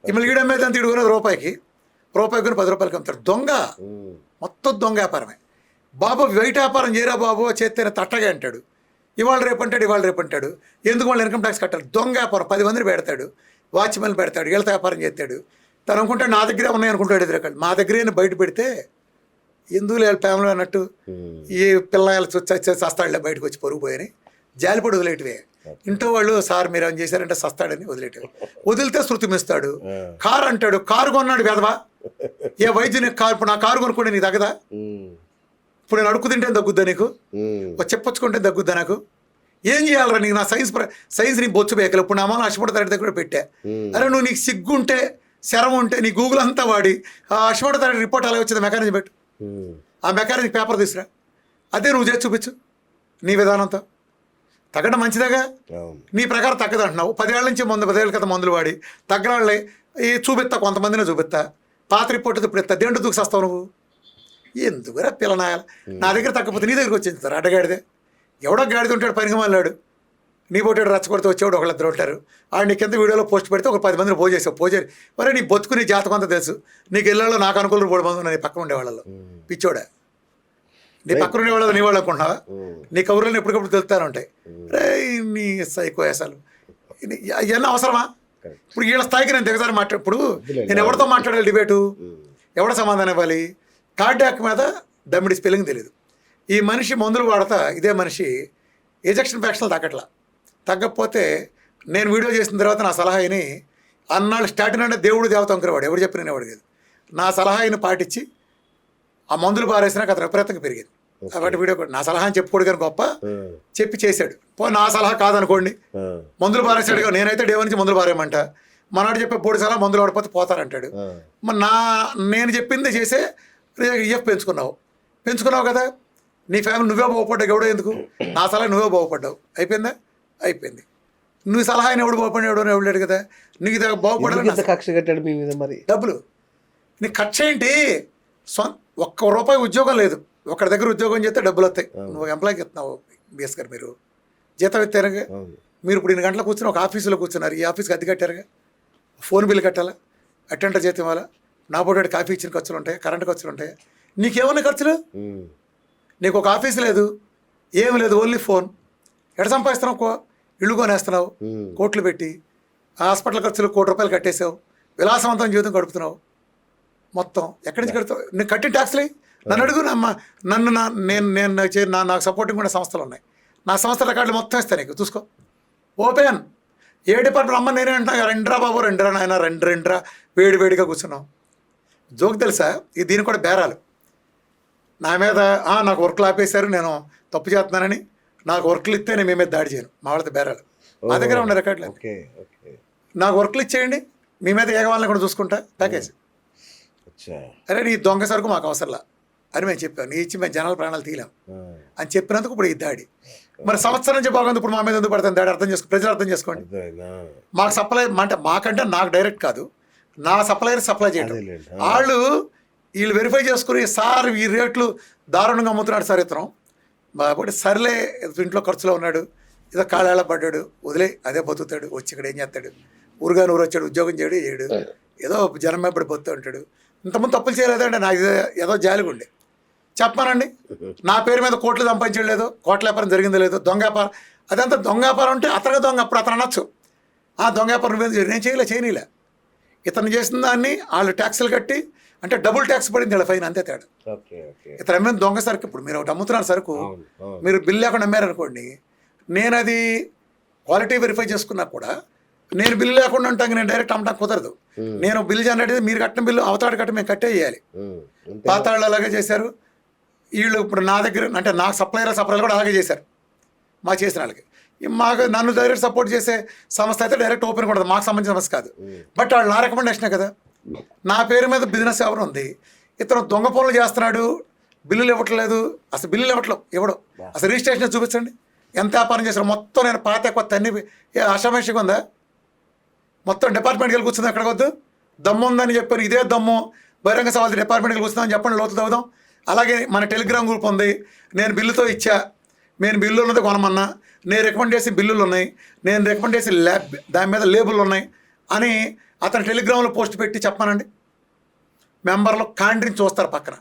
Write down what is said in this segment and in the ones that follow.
మిమ్మల్ని ఈడు అమ్మేది అంత ఇడుకునేది రూపాయికి కొని 10 రూపాయలకి అమ్ముతాడు. దొంగ, మొత్తం దొంగ వ్యాపారమే. బాబు బయట వ్యాపారం చేయరా బాబు చేస్తేనే తట్టగా అంటాడు. ఇవాళ రేపు అంటాడు. ఎందుకు వాళ్ళు ఇన్కమ్ ట్యాక్స్ కట్టాలి? దొంగ వ్యాపారం. 10 మందిని పెడతాడు, వాచ్మెన్ పెడతాడు, వీళ్ళతో వ్యాపారం చేస్తాడు. తను అనుకుంటాడు నా దగ్గరే ఉన్నాయి అనుకుంటాడు. ఎదురకాడు మా దగ్గరే బయట పెడితే ఎందుకు లేదు ఫ్యామిలీ అన్నట్టు ఈ పిల్లలు సస్తాడులే బయటకు వచ్చి పొరుగు పోయని జాలిపడి వదిలేటివే. ఇంట్లో వాళ్ళు సార్ మీరు ఏం చేశారంటే సస్తాడని వదిలేటివి. వదిలితే శృతి మిస్తాడు. కారు అంటాడు, కారు కొన్నాడు వెదవా. ఏ వైద్యుని కారు, ఇప్పుడు నా కారు కొనుక్కోండి నీకు తగ్గదా? ఇప్పుడు నేను అడుక్కు తింటే తగ్గుద్దా నీకు? చెప్పొచ్చుకుంటే తగ్గుద్దా నాకు? ఏం చేయాలరా నీకు? నా సైన్స్ నీ బొచ్చు బేకలు. ఇప్పుడు నా అమ్మ అశ్వపడతాడి దగ్గర పెట్టా. అరే నువ్వు నీకు సిగ్గుంటే శరం ఉంటే నీ గూగుల్ అంతా వాడి ఆ అశ్వపడతాడి రిపోర్ట్ అలా వచ్చింది మెకానిజం పెట్టు. ఆ మెకానిక్ పేపర్ తీసురా, అదే నువ్వు చేసి చూపించు నీ విధానంతో. తగ్గడం మంచిదేగా. నీ ప్రకారం తగ్గదు అంటున్నావు. 10 ఏళ్ళ నుంచి 10 ఏళ్ళ క్రితం మందులు వాడి తగ్గరాళ్ళే ఈ చూపిస్తా, కొంతమందిని చూపిస్తా. పాత రిపోర్ట్ ఇప్పుడు ఇస్తా. దేంట్లో దూకుసేస్తావు నువ్వు? ఎందుకురా పిల్లనాయాల? నా దగ్గర తగ్గపోతే నీ దగ్గరికి వచ్చింది అడ్డగాడిదే. ఎవడో గాడిద ఉంటాడు పనికి మాలాడు, నీ పోటాడు రచ్చకొడితే వచ్చేవాడు ఒకళ్ళిద్దరు ఉంటారు. ఆడు నీ కింద వీడియోలో పోస్ట్ పెడితే ఒక 10 మందిని పోజేసావు. మరి నీ బతుకు నీ జాతకం అంతా తెలుసు. నీకు ఇళ్ళలో నాకు అనుకూల 3 మంది ఉన్నా నీ పక్కన ఉండేవాళ్ళలో. పిచ్చోడా, నీ పక్కన ఉండేవాళ్ళు నీ వాళ్ళు అనుకుంటున్నావా? నీ కబుర్లను ఎప్పటికప్పుడు తెలుస్తూనే ఉంటాయి. రే నీ సైకో వేసాలు ఇవన్నీ అవసరమా? ఇప్పుడు వీళ్ళ స్థాయికి నేను దిగజారి ఇప్పుడు నేను ఎవరితో మాట్లాడాలి? డిబేటు ఎవడ సమాధానం ఇవ్వాలి? కార్డియాక్ మీద దమ్మిడి స్పెల్లింగ్ తెలియదు. ఈ మనిషి మందులు వాడతా, ఇదే మనిషి ఎజెక్షన్ ఫ్యాక్షన్లు తగ్గకపోతే నేను వీడియో చేసిన తర్వాత నా సలహాని అన్నాళ్ళు స్టార్టింగ్ అంటే దేవుడు దేవత అనుకునేవాడు, ఎవరు చెప్పిన నేను అడిగేది. నా సలహాని పాటించి ఆ మందులు పారేసినాక అతను విపరీతంగా పెరిగింది. కాబట్టి వీడియో నా సలహా అని చెప్పుకోడు కానీ గొప్ప చెప్పి చేశాడు. నా సలహా కాదనుకోండి, మందులు పారేసాడు. నేనైతే డే నుంచి మందులు పారేయమంట. మనాడు చెప్పే 3 సలహా మందులు వాడిపోతే పోతారంటాడు. మరి నేను చెప్పింది చేసే ఈఎఫ్ పెంచుకున్నావు కదా. నీ ఫ్యామిలీ నువ్వే బాగుపడ్డావు, ఎవడో ఎందుకు? నా సలహా నువ్వే బాగుపడ్డావు. అయిపోయింది. నువ్వు సలహా అయిన ఎవడు బాగుపడిన ఎవడు లేడు కదా. నీకు బాగుపడాలి. కక్ష కట్టాడు మీ మీద. మరి డబ్బులు నీకు ఖర్చు ఏంటి? ₹1 ఉద్యోగం లేదు. ఒకరి దగ్గర ఉద్యోగం చేస్తే డబ్బులు వస్తాయి. నువ్వు ఎంప్లాయ్కి ఇస్తున్నావు. బిఎస్ గారు మీరు జీతం ఇస్తారుగా. మీరు ఇప్పుడు 2 గంటలు కూర్చుని ఒక ఆఫీసులో కూర్చున్నారు. ఈ ఆఫీస్కి అద్దె కట్టారుగా. ఫోన్ బిల్లు కట్టాలా, అటెండర్ జీతం ఇవ్వాలా, నా పోటీ కాఫీ ఇచ్చిన ఖర్చులు ఉంటాయి, కరెంట్ ఖర్చులు ఉంటాయి. నీకేమన్నా ఖర్చులు? నీకు ఒక ఆఫీస్ లేదు, ఏమి లేదు, ఓన్లీ ఫోన్. ఎడ సంపాదిస్తున్నావు? ఇళ్ళు కొనేస్తున్నావు కోట్లు పెట్టి. హాస్పిటల్ ఖర్చులు ₹1 కట్టేసావు. విలాసవంతం జీవితం గడుపుతున్నావు. మొత్తం ఎక్కడి నుంచి కడుతావు? నేను కట్టిన ట్యాక్స్లే. నన్ను అడుగు. నాకు సపోర్టింగ్ ఉన్న సంస్థలు ఉన్నాయి. నా సంస్థ రికార్డులు మొత్తం ఇస్తాను నీకు, చూసుకో. ఓపెన్ ఏ డిపార్ట్మెంట్ అమ్మ నేనే అంటా. రెండ్రా బాబు, రెండ్రా నాయన, రెండ్రా వేడిగా కూర్చున్నాం. జోక్ తెలుసా? దీనికి కూడా బేరాలు. నా మీద నాకు వర్క్లు ఆపేశారు, నేను తప్పు చేస్తున్నానని. నాకు వర్క్లు ఇస్తే నేను మీ మీద దాడి చేయను. మా వాళ్ళతో బేరాలు. మా దగ్గర ఉన్న రికార్డులు. నాకు వర్క్లు ఇచ్చేయండి, మీ మీద ఏగవాళ్ళని కూడా చూసుకుంటా ప్యాకేజ్. అరే నీ దొంగ సరుకు మాకు అవసరంలా అని మేము చెప్పాం. నీ ఇచ్చి మేము జనాల ప్రాణాలు తీయలేం అని చెప్పినందుకు ఇప్పుడు ఈ దాడి. మరి సంవత్సరం నుంచి బాగుంది, ఇప్పుడు మా మీద ఎందుకు పడుతుంది దాడి? ప్రజలు అర్థం చేసుకోండి. మాకు సప్లై అంటే మాకంటే నాకు డైరెక్ట్ కాదు, నా సప్లైయర్ సప్లై చేయడం. వీళ్ళు వెరిఫై చేసుకుని సార్ ఈ రేట్లు దారుణంగా అమ్ముతున్నాడు సార్ ఇతను. కాబట్టి సర్లే ఇంట్లో ఖర్చులో ఉన్నాడు, ఏదో కాళ్ళ పడ్డాడు, వదిలే అదే బతుకుతాడు. వచ్చి ఇక్కడ ఏం చేస్తాడు? ఊరుగా నూరు వచ్చాడు, ఉద్యోగం చేయడు, ఏదో జనం వెంబడి బతుకుతూ ఉంటాడు. ఇంతకుముందు తప్పులు చేయలేదంటే నాకు ఏదో జాలిగా ఉండే. చెప్పానండి, నా పేరు మీద కోట్లు సంపాదించలేదు, కోట్ల వ్యాపారం జరిగిందో లేదో, దొంగ వ్యాపారం అదంతా దొంగ వ్యాపారం అంటే అతనిగా దొంగ. అప్పుడు అతను అనొచ్చు దొంగ వ్యాపారం నేను చేయనీలే. ఇతను చేసిన దాన్ని వాళ్ళు ట్యాక్సులు కట్టి అంటే డబుల్ ట్యాక్స్ పడింది వీళ్ళ ఫైన్, అంతే తేడా. ఇతను అమ్మిన దొంగ సరుకు. ఇప్పుడు మీరు ఒకటి అమ్ముతున్నారు సరుకు, మీరు బిల్లు లేకుండా అమ్మారనుకోండి, నేను అది క్వాలిటీ వెరిఫై చేసుకున్నా కూడా నేను బిల్లు లేకుండా ఉంటాను, నేను డైరెక్ట్ అమ్మటానికి కుదరదు. నేను బిల్లు జనరేట్ మీరు కట్టిన బిల్లు అవతాడు కట్టి మేము కట్టేయాలి. పాతాళ్ళు అలాగే చేశారు వీళ్ళు. ఇప్పుడు నా దగ్గర అంటే నాకు సప్లైలు కూడా అలాగే చేశారు. మాకు చేసిన వాళ్ళకి. నన్ను డైరెక్ట్ సపోర్ట్ చేసే సంస్థ అయితే డైరెక్ట్ ఓపెన్ కూడా మాకు సంబంధించిన సమస్య కాదు. బట్ వాళ్ళు నా రికమెండేషనే కదా. నా పేరు మీద బిజినెస్ ఎవరు ఉంది, ఇతను దొంగ పనులు చేస్తున్నాడు, బిల్లులు ఇవ్వట్లేదు, అసలు బిల్లులు ఇవ్వడు. అసలు రిజిస్ట్రేషన్ చూపించండి, ఎంత వ్యాపారం చేశారు మొత్తం. నేను పాత కొత్త అన్ని అషామేషిగా ఉందా? మొత్తం డిపార్ట్మెంట్కి వెళ్ళి కూర్చుంది. ఎక్కడ వద్దు దమ్ము ఉందని చెప్పాను, ఇదే దమ్ము బహిరంగ సవాల్ డిపార్ట్మెంట్కి కూర్చుందని చెప్పండి, లోతు తవ్వుదాం. అలాగే మన టెలిగ్రామ్ గ్రూప్ ఉంది, నేను బిల్లుతో ఇచ్చా, నేను బిల్లు ఉన్నది కొనమన్నా, నేను రికమెండ్ చేసిన బిల్లులు ఉన్నాయి, నేను రికమెండ్ చేసిన దాని మీద లేబుల్ ఉన్నాయి అని అతను టెలిగ్రామ్లో పోస్ట్ పెట్టి చెప్పానండి, మెంబర్లు కాండ్రిని చూస్తారు పక్కన.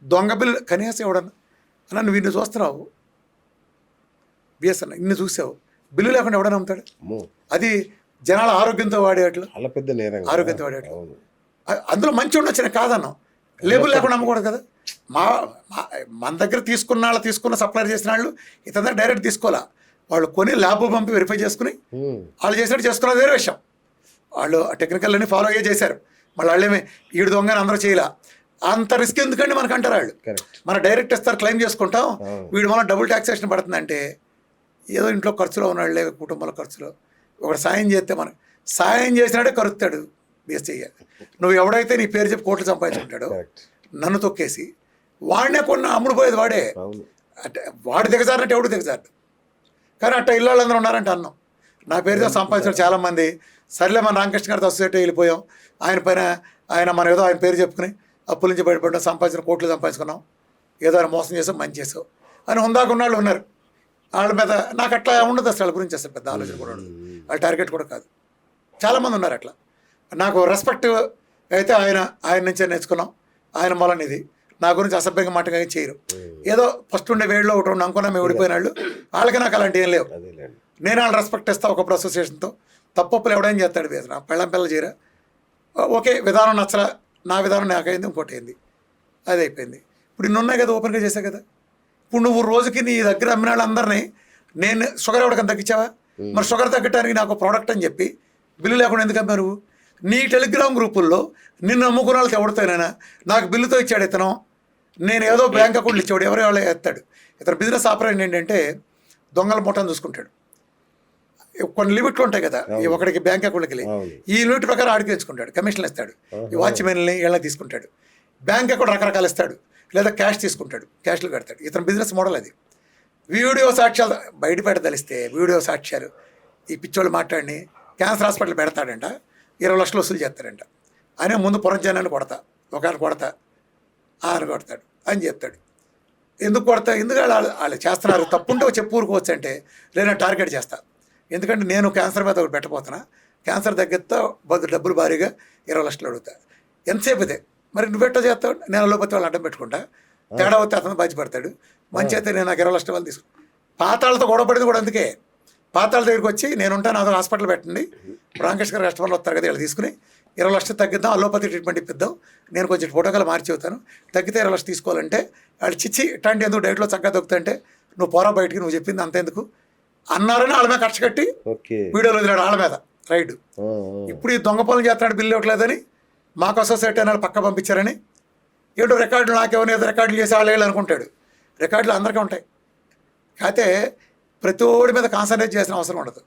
దొంగ బిల్లు కనీసం ఎవడన్నా అన్న నువ్వు ఇన్ని చూస్తున్నావు బిఎస్ అన్న, ఇన్ని చూసావు, బిల్లు లేకుండా ఎవడన్నా నమ్ముతాడు? అది జనాల ఆరోగ్యంతో వాడేట్లు, ఆరోగ్యంతో వాడేట్లు. అందులో మంచి ఉండొచ్చు, నేను కాదన్నాం, లేబుల్ లేకుండా అమ్మకూడదు కదా. మన దగ్గర తీసుకున్న సప్లై చేసిన వాళ్ళు ఇతని దగ్గర డైరెక్ట్ తీసుకోవాలా, వాళ్ళు కొని ల్యాబ్ పంపి వెరిఫై చేసుకుని వాళ్ళు చేసినట్టు చేసుకున్నది వేరే విషయం. వాళ్ళు టెక్నికల్ అన్ని ఫాలో అయ్యే చేశారు, మళ్ళీ వాళ్ళేమి ఈడు దొంగని అందరూ చేయాల, అంత రిస్క్ ఎందుకండి మనకు అంటారు వాళ్ళు. మన డైరెక్ట్ ఇస్తారు, క్లెయిమ్ చేసుకుంటాం, వీడు మనం డబుల్ ట్యాక్సేషన్ పడుతుందంటే ఏదో ఇంట్లో ఖర్చులో ఉన్నాడులే, కుటుంబంలో ఖర్చులో ఒకటి సాయం చేస్తే మనం సాయం చేసినాడే కరుస్తాడు బీఎస్సీ. నువ్వు ఎవడైతే నీ పేరు చెప్పి కోట్లు సంపాదించుకుంటాడో నన్ను తొక్కేసి వాడినే కొన్ని అమ్ముడు పోయేది వాడే, అంటే వాడు దిగజారినట్టు ఎవడు దిగజారు. కానీ అట్ట ఇళ్ళందరూ ఉన్నారంటే అన్నాం, నా పేరుతో సంపాదించారు చాలామంది. సర్లే మన రామకృష్ణ గారితో అసోసియేట్ వెళ్ళిపోయాం, ఆయన మనం ఏదో ఆయన పేరు చెప్పుకుని అప్పుల నుంచి బయటపడ్డాం, సంపాదించిన కోట్లు సంపాదించుకున్నాం, ఏదో ఆయన మోసం చేసాం మంచి చేసాం అని హుందాకున్న వాళ్ళు ఉన్నారు. వాళ్ళ మీద నాకు అట్లా ఉండదు అసలు, వాళ్ళ గురించి అసలు పెద్ద ఆలోచన కూడా ఉండదు, వాళ్ళ టార్గెట్ కూడా కాదు. చాలామంది ఉన్నారు అట్లా. నాకు రెస్పెక్ట్ అయితే ఆయన నుంచే నేర్చుకున్నాం, ఆయన మూలన ఇది. నా గురించి అసభ్యంగా మాటగా చేయరు, ఏదో ఫస్ట్ ఉండే వేడిలో ఒకటి ఉండి అనుకున్నా మేము ఓడిపోయిన వాళ్ళు, వాళ్ళకి నాకు అలాంటి ఏం లేవు. నేను వాళ్ళు రెస్పెక్ట్ ఇస్తాను ఒకప్పుడు అసోసియేషన్తో. తప్పులు ఎవడైనా చేస్తాడు వేసి నా పిల్ల చేయరా, ఓకే విధానం నచ్చలా, నా విధానం నాకైంది, ఇంకోటి అయింది, అది అయిపోయింది. ఇప్పుడు ఇన్ని ఉన్నాయి కదా, ఓపెన్గా చేసా కదా. ఇప్పుడు నువ్వు రోజుకి నీ దగ్గర అమ్మిన వాళ్ళందరినీ నేను షుగర్ ఎవరికైనా తగ్గించావా? మరి షుగర్ తగ్గటానికి నాకు ప్రోడక్ట్ అని చెప్పి బిల్లు లేకుండా ఎందుకు అమ్మావు నువ్వు? నీ టెలిగ్రామ్ గ్రూపుల్లో నిన్ను అమ్ముకున్న వాళ్ళకి ఎవరితోనైనా నాకు బిల్లుతో ఇచ్చాడు ఇతను, నేను ఏదో బ్యాంక్ అకౌంట్లు ఇచ్చాడు, ఎవరో వాళ్ళు ఎత్తాడు. ఇతను బిజినెస్ ఆపరేషన్ ఏంటంటే దొంగల మూటను చూసుకుంటాడు. కొన్ని లిమిట్లు ఉంటాయి కదా, ఒకడికి బ్యాంక్ అకౌంట్కి వెళ్ళి ఈ లిమిట్ ప్రకారం ఆడికి తెచ్చుకుంటాడు, కమిషన్లు ఇస్తాడు, ఈ వాచ్మెన్ని ఇలా తీసుకుంటాడు, బ్యాంక్ అకౌంట్ రకరకాలు ఇస్తాడు, లేదా క్యాష్ తీసుకుంటాడు, క్యాష్లు కడతాడు. ఇతను బిజినెస్ మోడల్ అది. వీడియో సాక్ష్యాలు బయట తెలిస్తే వీడియో సాక్ష్యాలు ఈ పిచ్చోళ్ళు మాట్లాడి క్యాన్సర్ హాస్పిటల్ పెడతాడంట, 20 లక్షలు వసూలు చేస్తాడంట. ఆయన ముందు పురంజనాన్ని కొడతా, ఒకరిని కొడతా, ఆయన కొడతాడు అని చెప్తాడు. ఎందుకు కొడతా? ఎందుకు వాళ్ళు చేస్తున్నారు, తప్పుంటే చెప్పు ఊరుకోవచ్చు అంటే నేను టార్గెట్ చేస్తా. ఎందుకంటే నేను క్యాన్సర్ మీద ఒకటి పెట్టబోతున్నా, క్యాన్సర్ తగ్గితే డబ్బులు భారీగా 20 లక్షలు అడుగుతా. ఎంతసేపు ఇదే మరి నువ్వు పెట్టో చేస్తావు, నేను లోపతి వాళ్ళు అడ్డం పెట్టుకుంటా, తేడా వస్తే అతను బాధ్యపడతాడు. మంచి అయితే నేను నాకు 20 లక్షల వాళ్ళు తీసుకు పాతాళతో గొడవపడింది కూడా అందుకే. పాతాళ దగ్గరికి వచ్చి నేను ఉంటాను, అదో హాస్పిటల్ పెట్టండి, రామకృష్ణ గారు కస్టమర్లు వస్తారు కదా, వీళ్ళు తీసుకుని 20 లక్షలు తగ్గిద్దాం, అలోపతి ట్రీట్మెంట్ ఇప్పిద్దాం, నేను కొంచెం ఫోటోకాలు మార్చి అవుతాను, తగ్గితే 20 లక్షలు తీసుకోవాలంటే వాళ్ళు చిచ్చి ఇట్లాంటి ఎందుకు డైట్లో చక్కగా తగ్గుతుంటే నువ్వు పోరా బయటికి, నువ్వు చెప్పింది అంతెందుకు అన్నారని వాళ్ళ మీద ఖర్చు కట్టి వీడియోలు వదిలాడు వాళ్ళ మీద రైడ్. ఇప్పుడు ఈ దొంగ పనులు చేస్తున్నాడు, బిల్లు ఇవ్వట్లేదని మాకు అసోసియేట్ అయిన వాళ్ళు పక్క పంపించారని ఏంటో రికార్డులు నాకేమైనా ఏదో రికార్డులు చేసి వాళ్ళు అనుకుంటాడు. రికార్డులు అందరికీ ఉంటాయి, కాకపోతే ప్రతి ఒక్కడి మీద కాన్సన్ట్రేట్ చేసిన అవసరం ఉండదు.